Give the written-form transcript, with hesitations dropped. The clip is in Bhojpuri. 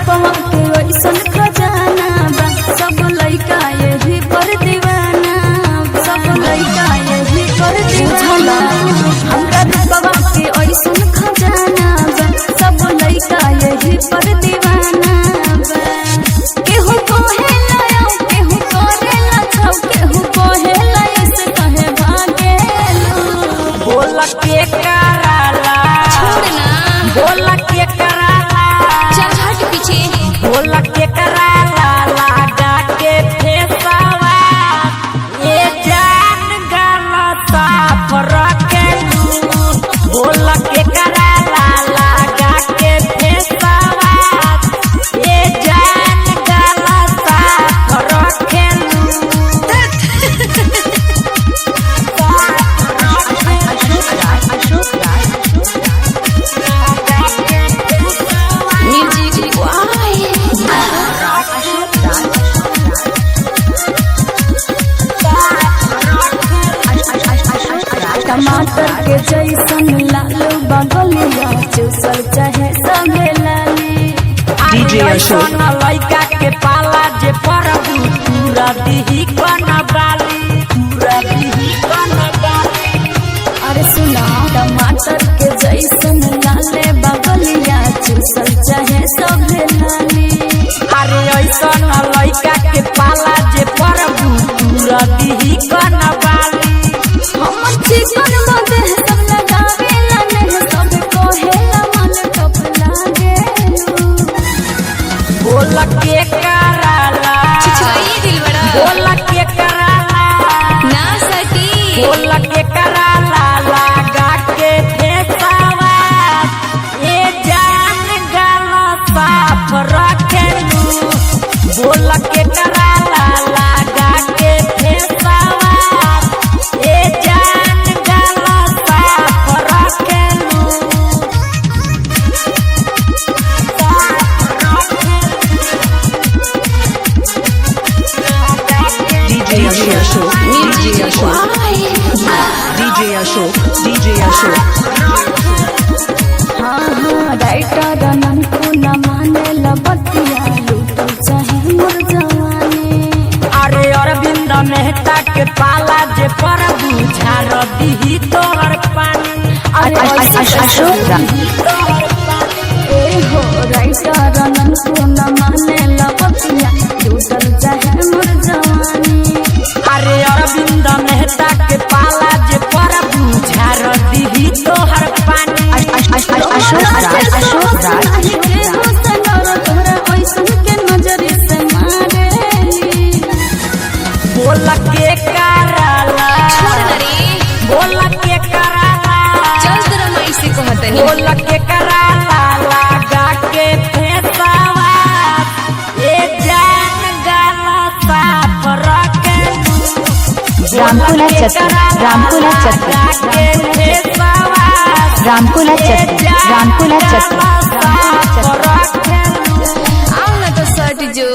रूपवा के ओइसन खजाना बा सब लइका यही पर दीवाना सब लइका यही पर दीवाना हमरा रूपवा के ओइसन खजाना बा सब लइका यही पर दीवाना बा केहू कहेला केहू करेला छौ केहू कहेला ऐसे कहे भागेलू बोल के कराला छोड़ना बोल के कराला चल हट पीछे बोल के कराला लगा के फेसवा ये जान गाना साफ रखेलू बोल के कराला लगा के फेसवा ये जान गाना साफ रखेलू म्यूजिक टमाटर के जैसन लाल बगलिया चूसल चाहे संगे लाली DJ अशोक। लइका के पाला जे परबू पूरा दिही कन बाली पूरा दिही कन बाली अरे सुना टमाटर के जैसन लाले बगलिया चूसल चाहे संगे लाली अरे ऐसन लइका के पाला जे परबू पूरा दिही कन बाली हमर चिकन मदे सब लगावेला नहीं सब कहेला मन टप लागेलू बोल के कराला छिछवाइए दिल बड़ा बोल के कराला ना सटी बोल के कराला लगा के फेसवा ये जान गाना साफ रखेलू बोल के कराला लगा के फेसवा ये जान गाना साफ रखेलू DJ Ashok DJ Ashok DJ Ashok DJ Ashok हाँ हाँ राइटर ननको न माने लबतिया लूटल चाहे मोर जवानी अरे अरविंद मेहता के पाला जे परबू झार दिही तोहर पानी अशोक ए हो राइटर ननको न माने लबतिया लूटल चाहे मोर जवानी अरे अरविंद मेहता के पाला जे परबू झार दिही तोहर पानी अशोक राज तोहरा ऐसन के नजर से मारेली बोल के कराला बोल के कराला चल तेरा माई से कहतनी बोल के कराला लगा के फेसवा ये जान गाना साफ रखेलू रामकुला चतुर रामकुला चतुर रामकुला चतुर रामकुला चतुर आओ ना तो सट जो